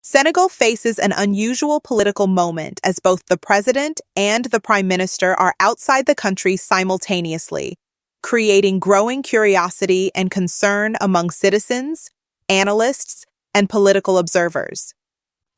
Senegal faces an unusual political moment as both the president and the prime minister are outside the country simultaneously, creating growing curiosity and concern among citizens, analysts, and political observers.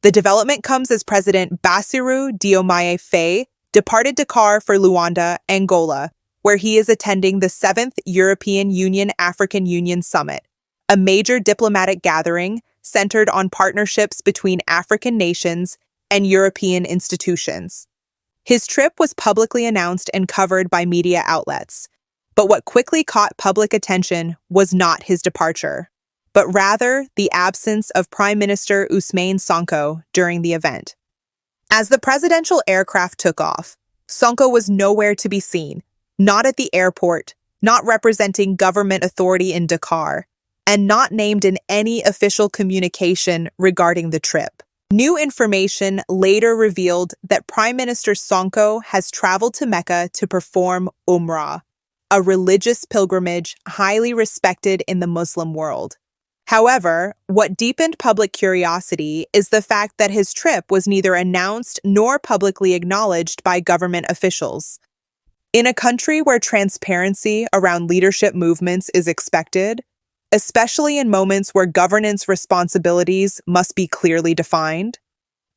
The development comes as President Bassirou Diomaye Faye departed Dakar for Luanda, Angola, where he is attending the 7th European Union-African Union Summit, a major diplomatic gathering centered on partnerships between African nations and European institutions. His trip was publicly announced and covered by media outlets, but what quickly caught public attention was not his departure, but rather the absence of Prime Minister Ousmane Sonko during the event. As the presidential aircraft took off, Sonko was nowhere to be seen, not at the airport, not representing government authority in Dakar, and not named in any official communication regarding the trip. New information later revealed that Prime Minister Sonko has traveled to Mecca to perform Umrah, a religious pilgrimage highly respected in the Muslim world. However, what deepened public curiosity is the fact that his trip was neither announced nor publicly acknowledged by government officials. In a country where transparency around leadership movements is expected, especially in moments where governance responsibilities must be clearly defined,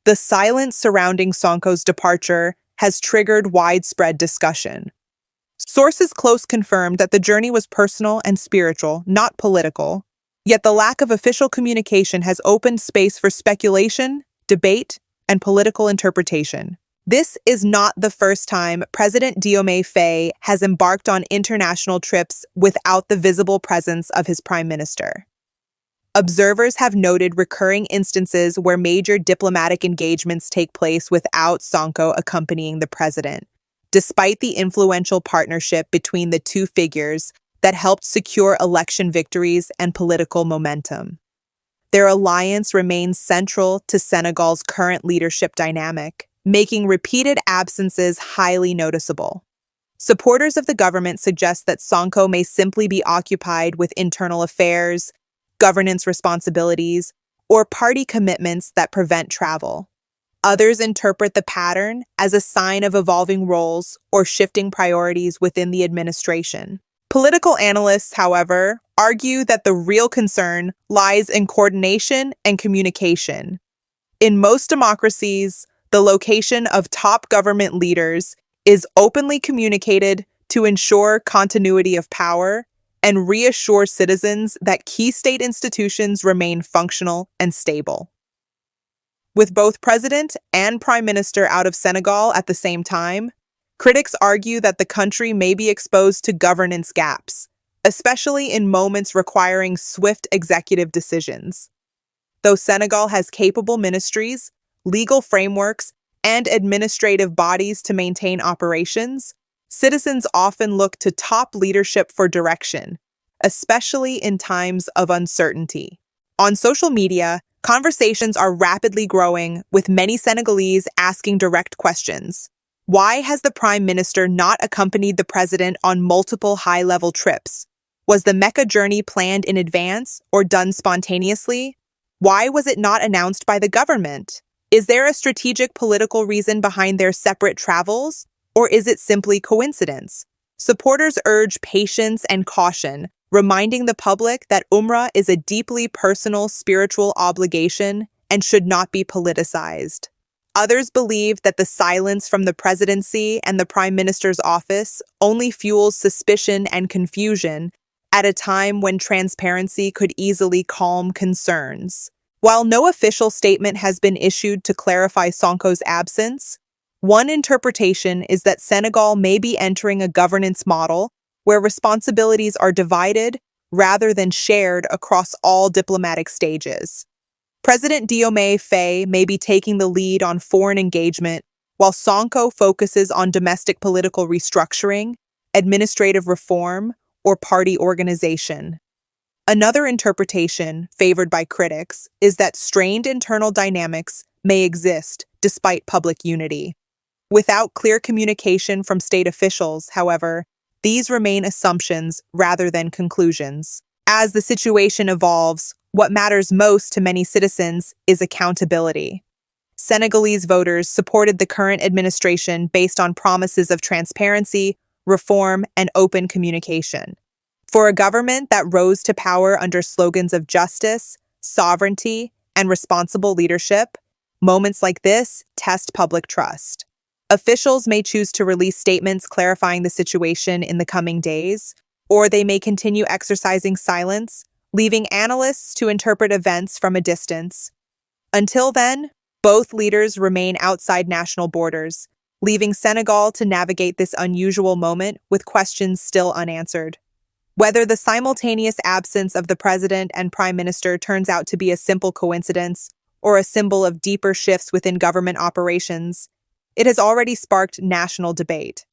the silence surrounding Sonko's departure has triggered widespread discussion. Sources close confirmed that the journey was personal and spiritual, not political, yet the lack of official communication has opened space for speculation, debate, and political interpretation. This is not the first time President Diomaye Faye has embarked on international trips without the visible presence of his prime minister. Observers have noted recurring instances where major diplomatic engagements take place without Sonko accompanying the president, despite the influential partnership between the two figures that helped secure election victories and political momentum. Their alliance remains central to Senegal's current leadership dynamic, making repeated absences highly noticeable. Supporters of the government suggest that Sonko may simply be occupied with internal affairs, governance responsibilities, or party commitments that prevent travel. Others interpret the pattern as a sign of evolving roles or shifting priorities within the administration. Political analysts, however, argue that the real concern lies in coordination and communication. In most democracies, the location of top government leaders is openly communicated to ensure continuity of power and reassure citizens that key state institutions remain functional and stable. With both president and prime minister out of Senegal at the same time, critics argue that the country may be exposed to governance gaps, especially in moments requiring swift executive decisions. Though Senegal has capable ministries, legal frameworks, and administrative bodies to maintain operations, citizens often look to top leadership for direction, especially in times of uncertainty. On social media, conversations are rapidly growing, with many Senegalese asking direct questions. Why has the Prime Minister not accompanied the President on multiple high-level trips? Was the Mecca journey planned in advance or done spontaneously? Why was it not announced by the government? Is there a strategic political reason behind their separate travels, or is it simply coincidence? Supporters urge patience and caution, reminding the public that Umrah is a deeply personal spiritual obligation and should not be politicized. Others believe that the silence from the presidency and the prime minister's office only fuels suspicion and confusion at a time when transparency could easily calm concerns. While no official statement has been issued to clarify Sonko's absence, one interpretation is that Senegal may be entering a governance model where responsibilities are divided rather than shared across all diplomatic stages. President Diomaye Faye may be taking the lead on foreign engagement, while Sonko focuses on domestic political restructuring, administrative reform, or party organization. Another interpretation, favored by critics, is that strained internal dynamics may exist despite public unity. Without clear communication from state officials, however, these remain assumptions rather than conclusions. As the situation evolves, what matters most to many citizens is accountability. Senegalese voters supported the current administration based on promises of transparency, reform, and open communication. For a government that rose to power under slogans of justice, sovereignty, and responsible leadership, moments like this test public trust. Officials may choose to release statements clarifying the situation in the coming days, or they may continue exercising silence, leaving analysts to interpret events from a distance. Until then, both leaders remain outside national borders, leaving Senegal to navigate this unusual moment with questions still unanswered. Whether the simultaneous absence of the president and prime minister turns out to be a simple coincidence or a symbol of deeper shifts within government operations, it has already sparked national debate.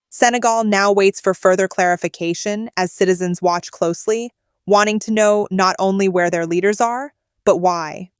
Senegal now waits for further clarification as citizens watch closely, wanting to know not only where their leaders are, but why.